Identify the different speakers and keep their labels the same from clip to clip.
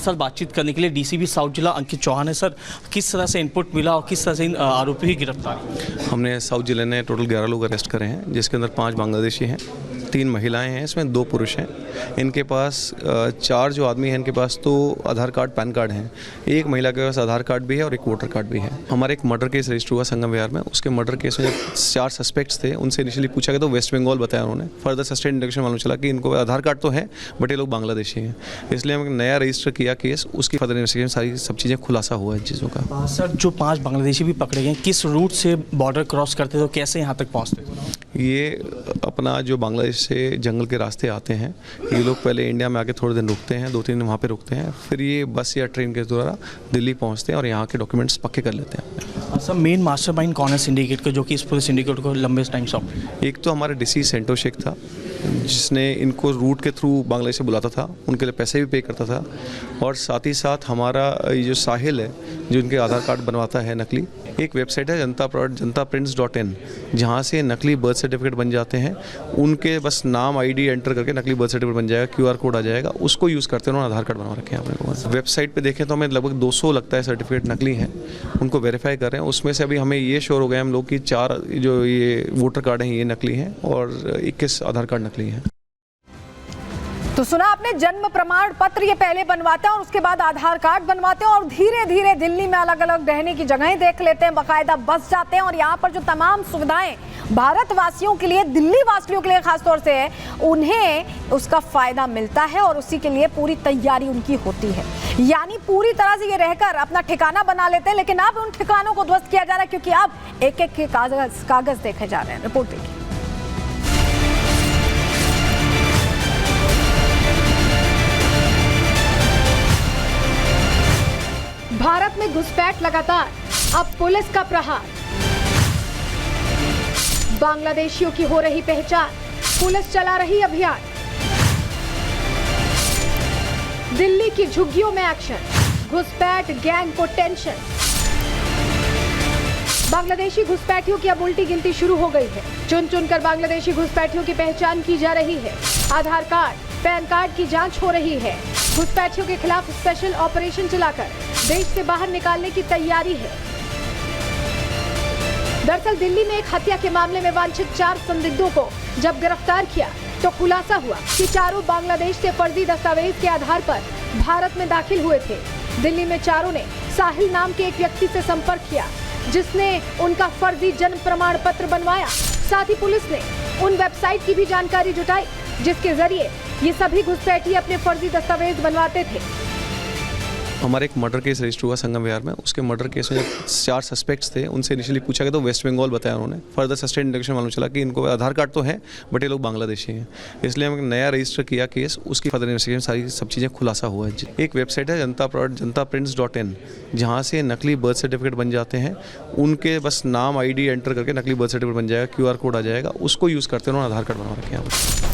Speaker 1: साथ बातचीत करने के लिए डीसीपी साउथ जिला अंकित चौहान है। सर, किस तरह से इनपुट मिला और किस तरह से इन आरोपी की गिरफ्तारी?
Speaker 2: हमने साउथ जिले ने टोटल 11 लोग अरेस्ट करे हैं, जिसके अंदर 5 बांग्लादेशी हैं, 3 महिलाएं हैं, इसमें 2 पुरुष हैं। इनके पास 4 जो आदमी हैं, इनके पास तो आधार कार्ड पैन कार्ड हैं। एक महिला के पास आधार कार्ड भी है और एक वोटर कार्ड भी है। हमारे एक मर्डर केस रजिस्टर हुआ संगम विहार में। उसके मर्डर केस में 4 सस्पेक्ट्स थे, उनसे इनिशियली पूछा गया तो वेस्ट बंगाल बताया उन्होंने। फर्दर सस्टेन इंडक्शन मालूम चला कि इनको आधार कार्ड तो है बट ये लोग बांग्लादेशी हैं। इसलिए हम नया रजिस्टर किया केस, उसकी फर्दर इन्वेस्टिगेशन सारी सब चीज़ें खुलासा हुआ है चीज़ों का।
Speaker 1: सर, जो 5 बांग्लादेशी भी पकड़े गए, किस रूट से बॉर्डर क्रॉस करते तो कैसे यहाँ तक पहुँचते?
Speaker 2: ये अपना जो बांग्लादेश से जंगल के रास्ते आते हैं, ये लोग पहले इंडिया में आके थोड़े दिन रुकते हैं, 2-3 दिन वहाँ पे रुकते हैं, फिर ये बस या ट्रेन के द्वारा दिल्ली पहुँचते हैं और यहाँ के डॉक्यूमेंट्स पक्के कर लेते हैं।
Speaker 1: सर, मेन मास्टरमाइंड कौन है सिंडिकेट का, जो कि इस पूरे सिंडिकेट को लंबे टाइम से?
Speaker 2: एक तो हमारे डिसीज सेंटो शेख था, जिसने इनको रूट के थ्रू बांग्लादेश से बुलाता था, उनके लिए पैसे भी पे करता था। और साथ ही साथ हमारा ये जो साहिल है, जो इनके आधार कार्ड बनवाता है नकली, एक वेबसाइट है jantaprins.in, जहाँ से नकली बर्थ सर्टिफिकेट बन जाते हैं। उनके बस नाम आईडी एंटर करके नकली बर्थ सर्टिफिकेट बन जाएगा, QR कोड आ जाएगा, उसको यूज़ करते हैं। उन्होंने आधार कार्ड बनवा रखे हैं अपने को। वेबसाइट पे देखें तो हमें लगभग 200 लगता है सर्टिफिकेट नकली हैं, उनको वेरीफाई कर रहे हैं। उसमें से अभी हमें ये श्योर हो गए हम लोग कि 4 जो ये वोटर कार्ड हैं ये नकली हैं और 21 आधार कार्ड नकली हैं।
Speaker 3: तो सुना आपने, जन्म प्रमाण पत्र ये पहले बनवाते हैं और उसके बाद आधार कार्ड बनवाते हैं और धीरे धीरे दिल्ली में अलग अलग रहने की जगहें देख लेते हैं, बाकायदा बस जाते हैं और यहाँ पर जो तमाम सुविधाएं भारतवासियों के लिए, दिल्ली वासियों के लिए खासतौर से है, उन्हें उसका फायदा मिलता है और उसी के लिए पूरी तैयारी उनकी होती है। यानी पूरी तरह से ये रहकर अपना ठिकाना बना लेते हैं, लेकिन अब उन ठिकानों को ध्वस्त किया जा रहा है क्योंकि अब एक-एक के कागज देखे जा रहे हैं। रिपोर्ट देखिए। भारत में घुसपैठ लगातार, अब पुलिस का प्रहार। बांग्लादेशियों की हो रही पहचान, पुलिस चला रही अभियान। दिल्ली की झुग्गियों में एक्शन, घुसपैठ गैंग को टेंशन। बांग्लादेशी घुसपैठियों की अब उल्टी गिनती शुरू हो गई है। चुन चुनकर बांग्लादेशी घुसपैठियों की पहचान की जा रही है। आधार कार्ड, पैन कार्ड की जांच हो रही है। घुसपैठियों के खिलाफ स्पेशल ऑपरेशन चलाकर देश से बाहर निकालने की तैयारी है। दरअसल दिल्ली में एक हत्या के मामले में वांछित 4 संदिग्धों को जब गिरफ्तार किया तो खुलासा हुआ कि चारों बांग्लादेश से फर्जी दस्तावेज के आधार पर भारत में दाखिल हुए थे। दिल्ली में चारों ने साहिल नाम के एक व्यक्ति से संपर्क किया, जिसने उनका फर्जी जन्म प्रमाण पत्र बनवाया। साथ ही पुलिस ने उन वेबसाइट की भी जानकारी जुटाई जिसके जरिए ये सभी घुसपैठी अपने फर्जी दस्तावेज बनवाते थे।
Speaker 2: हमारे एक मर्डर केस रजिस्टर हुआ संगम विहार में। उसके मर्डर केस में 4 सस्पेक्ट्स थे, उनसे इनिशियली पूछा गया तो वेस्ट बंगाल बताया उन्होंने। फर्दर सस्टेन इंडक्शन मालूम चला कि इनको आधार कार्ड तो है बट ये लोग बांग्लादेशी हैं। इसलिए हम नया रजिस्टर किया केस, उसकी फर्दर इन्वेस्टिगेशन सारी सब चीज़ें खुलासा हुआ है। एक वेबसाइट है jantaprins.in, जहाँ से नकली बर्थ सर्टिफिकेट बन जाते हैं। उनके बस नाम आईडी एंटर करके नकली बर्थ सर्टिफिकेट बन जाएगा, QR कोड आ जाएगा, उसको यूज़ करते हैं। उन्होंने आधार कार्ड बनवा रखे हैं।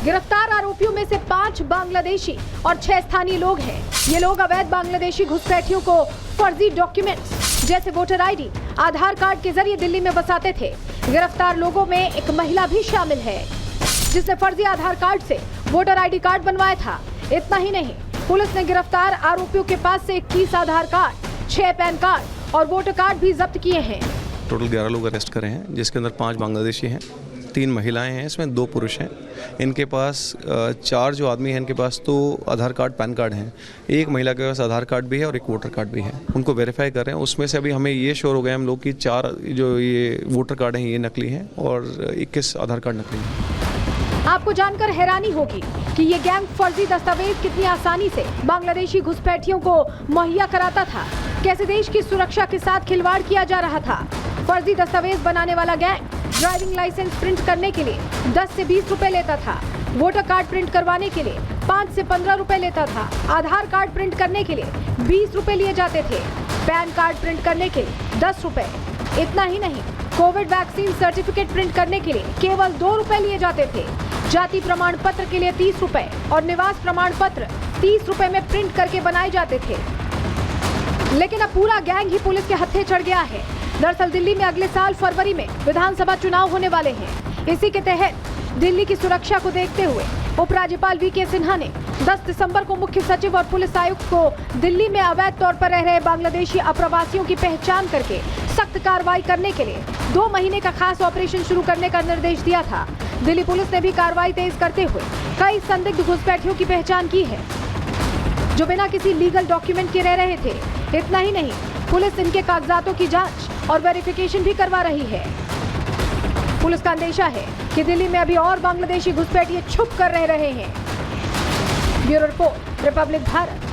Speaker 3: गिरफ्तार आरोपियों में से 5 बांग्लादेशी और 6 स्थानीय लोग हैं। ये लोग अवैध बांग्लादेशी घुसपैठियों को फर्जी डॉक्यूमेंट्स जैसे वोटर आईडी, आधार कार्ड के जरिए दिल्ली में बसाते थे। गिरफ्तार लोगों में एक महिला भी शामिल है, जिसने फर्जी आधार कार्ड से वोटर आईडी कार्ड बनवाया था। इतना ही नहीं, पुलिस ने गिरफ्तार आरोपियों के पास से 21 आधार कार्ड, 6 पैन कार्ड और वोटर कार्ड भी जब्त किए हैं।
Speaker 2: टोटल 11 लोग अरेस्ट करे हैं, जिसके अंदर 5 बांग्लादेशी हैं, 3 महिलाएं हैं, इसमें 2 पुरुष हैं। इनके पास 4 जो आदमी हैं, इनके पास तो आधार कार्ड पैन कार्ड हैं। एक महिला के पास आधार कार्ड भी है और एक वोटर कार्ड भी है, उनको वेरीफाई कर रहे हैं। उसमें से अभी हमें ये श्योर हो गए हम लोग कि 4 जो ये वोटर कार्ड हैं ये नकली हैं और 21 आधार कार्ड नकली हैं।
Speaker 3: आपको जानकर हैरानी होगी कि ये गैंग फर्जी दस्तावेज कितनी आसानी से बांग्लादेशी घुसपैठियों को मुहैया कराता था। कैसे देश की सुरक्षा के साथ खिलवाड़ किया जा रहा था। फर्जी दस्तावेज बनाने वाला गैंग ड्राइविंग लाइसेंस प्रिंट करने के लिए 10 से 20 रुपए लेता था। वोटर कार्ड प्रिंट करवाने के लिए 5 से 15 रुपए लेता था। आधार कार्ड प्रिंट करने के लिए 20 रुपए लिए जाते थे। पैन कार्ड प्रिंट करने के लिए 10 रुपए। इतना ही नहीं, कोविड वैक्सीन सर्टिफिकेट प्रिंट करने के लिए केवल 2 रुपए लिए जाते थे। जाति प्रमाण पत्र के लिए 30 रुपए और निवास प्रमाण पत्र 30 रुपए में प्रिंट करके बनाए जाते थे। लेकिन अब पूरा गैंग ही पुलिस के हत्थे चढ़ गया है। दरअसल दिल्ली में अगले साल फरवरी में विधानसभा चुनाव होने वाले हैं। इसी के तहत दिल्ली की सुरक्षा को देखते हुए उपराज्यपाल वीके सिन्हा ने 10 दिसंबर को मुख्य सचिव और पुलिस आयुक्त को दिल्ली में अवैध तौर पर रह रहे बांग्लादेशी अप्रवासियों की पहचान करके सख्त कार्रवाई करने के लिए 2 महीने का खास ऑपरेशन शुरू करने का निर्देश दिया था। दिल्ली पुलिस ने भी कार्रवाई तेज करते हुए कई संदिग्ध घुसपैठियों की पहचान की है जो बिना किसी लीगल डॉक्यूमेंट के रह रहे थे। इतना ही नहीं, पुलिस इनके कागजातों की जांच और वेरिफिकेशन भी करवा रही है। पुलिस का अंदेशा है कि दिल्ली में अभी और बांग्लादेशी घुसपैठिए छुप कर रह रहे हैं। Bureau report, Republic Bharat.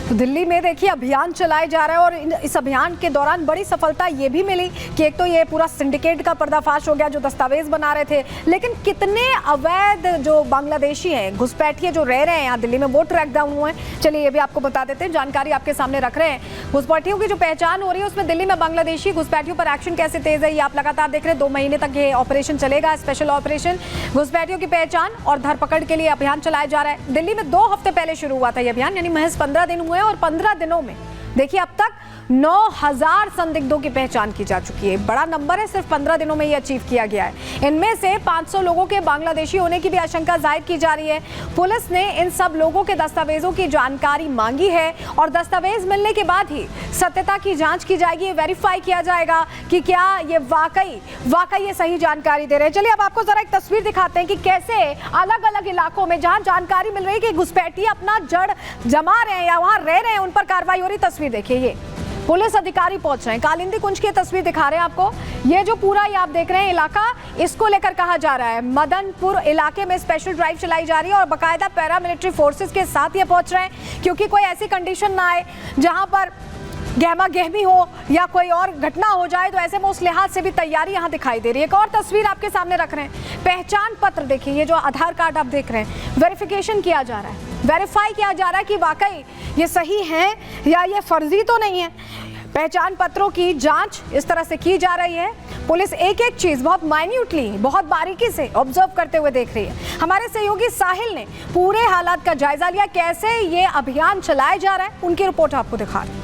Speaker 3: तो दिल्ली में देखिए अभियान चलाया जा रहा है और इस अभियान के दौरान बड़ी सफलता ये भी मिली कि एक तो ये पूरा सिंडिकेट का पर्दाफाश हो गया जो दस्तावेज बना रहे थे, लेकिन कितने अवैध जो बांग्लादेशी हैं घुसपैठिए जो रह रहे हैं यहाँ दिल्ली में वो ट्रैक डाउन हुए हैं। चलिए ये भी आपको बता देते हैं, जानकारी आपके सामने रख रहे हैं। घुसपैठियों की जो पहचान हो रही है उसमें दिल्ली में बांग्लादेशी घुसपैठियों पर एक्शन कैसे तेज है ये आप लगातार देख रहे हैं। 2 महीने तक ये ऑपरेशन चलेगा, स्पेशल ऑपरेशन। घुसपैठियों की पहचान और धरपकड़ के लिए अभियान चलाया जा रहा है। दिल्ली में 2 हफ्ते पहले शुरू हुआ था ये अभियान, यानी महज 15 दिन हुए और 15 दिनों में देखिए अब तक 9000 संदिग्धों की पहचान की जा चुकी है। बड़ा नंबर है, सिर्फ 15 दिनों में ये अचीव किया गया है। इनमें से 500 लोगों के बांग्लादेशी होने की भी आशंका जाहिर की जा रही है। पुलिस ने इन सब लोगों के दस्तावेजों की जानकारी मांगी है और दस्तावेज मिलने के बाद ही सत्यता की जांच की जाएगी, वेरीफाई किया जाएगा कि क्या ये वाकई ये सही जानकारी दे रहे हैं। चलिए अब आपको जरा एक तस्वीर दिखाते हैं कि कैसे अलग अलग इलाकों में जहां जानकारी मिल रही है कि घुसपैठिए अपना जड़ जमा रहे हैं या वहां रह रहे हैं उन पर कार्रवाई हो रही। तस्वीर देखिए, ये पुलिस अधिकारी पहुंच रहे हैं। कालिंदी कुंज की तस्वीर दिखा रहे हैं आपको। ये जो पूरा ये आप देख रहे हैं इलाका, इसको लेकर कहा जा रहा है मदनपुर इलाके में स्पेशल ड्राइव चलाई जा रही है और बाकायदा पैरामिलिट्री फोर्सेस के साथ ये पहुंच रहे हैं क्योंकि कोई ऐसी कंडीशन ना आए जहां पर गहमा गहमी हो या कोई और घटना हो जाए, तो ऐसे में उस लिहाज से भी तैयारी यहाँ दिखाई दे रही है। एक और तस्वीर आपके सामने रख रहे हैं, पहचान पत्र देखिए, ये जो आधार कार्ड आप देख रहे हैं, वेरिफिकेशन किया जा रहा है, वेरीफाई किया जा रहा है कि वाकई ये सही है या ये फर्जी तो नहीं है। पहचान पत्रों की जांच इस तरह से की जा रही है। पुलिस एक एक चीज बहुत माइन्यूटली, बहुत बारीकी से ऑब्जर्व करते हुए देख रही है। हमारे सहयोगी साहिल ने पूरे हालात का जायजा लिया, कैसे ये अभियान चलाया जा रहा है, उनकी रिपोर्ट आपको दिखा रहे हैं।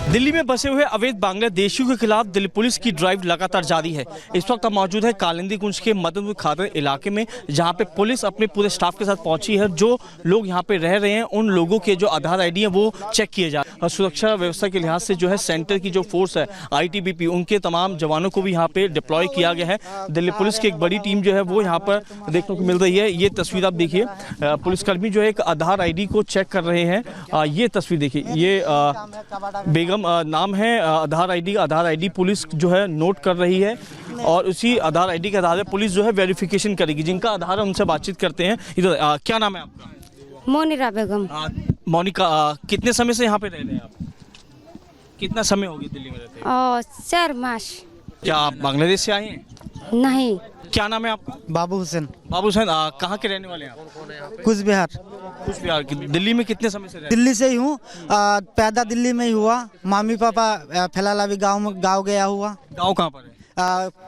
Speaker 1: दिल्ली में बसे हुए अवैध बांग्लादेशियों के खिलाफ दिल्ली पुलिस की ड्राइव लगातार जारी है। इस वक्त हम मौजूद है कालिंदी कुंज के मदनपुर खादर इलाके में, जहां पे पुलिस अपने पूरे स्टाफ के साथ पहुंची है। जो लोग यहां पे रह रहे हैं उन लोगों के जो आधार आईडी है वो चेक किए जा रहे हैं। सुरक्षा व्यवस्था के लिहाज से जो है सेंटर की जो फोर्स है ITBP, उनके तमाम जवानों को भी यहाँ पे डिप्लॉय किया गया है। दिल्ली पुलिस की एक बड़ी टीम जो है वो यहाँ पर देखने को मिल रही है। ये तस्वीर आप देखिए, पुलिसकर्मी जो है एक आधार ID को चेक कर रहे हैं। ये तस्वीर देखिए, ये बेगम नाम है, आधार ID पुलिस जो है नोट कर रही है और उसी आधार ID के आधार पर पुलिस जो है वेरिफिकेशन करेगी। जिनका आधार है उनसे बातचीत करते हैं। इधर क्या नाम है आपका?
Speaker 4: मोनिरा बेगम।
Speaker 1: मोनिका, कितने समय से यहाँ पे रह रहे हैं आप? कितना समय हो गया दिल्ली में रहते हैं?
Speaker 4: 4 मास।
Speaker 1: क्या आप बांग्लादेश से आए हैं?
Speaker 4: नहीं।
Speaker 1: क्या नाम है आपका?
Speaker 5: बाबू हुसैन।
Speaker 1: बाबू हुसैन, कहाँ के रहने वाले हैं आप?
Speaker 5: कुछ बिहार।
Speaker 1: कुछ बिहार। दिल्ली में कितने समय से रहते हैं?
Speaker 5: दिल्ली से ही हूँ, पैदा दिल्ली में ही हुआ। मामी पापा फिलहाल अभी गांव गया हुआ।
Speaker 1: गाँव कहाँ पर है?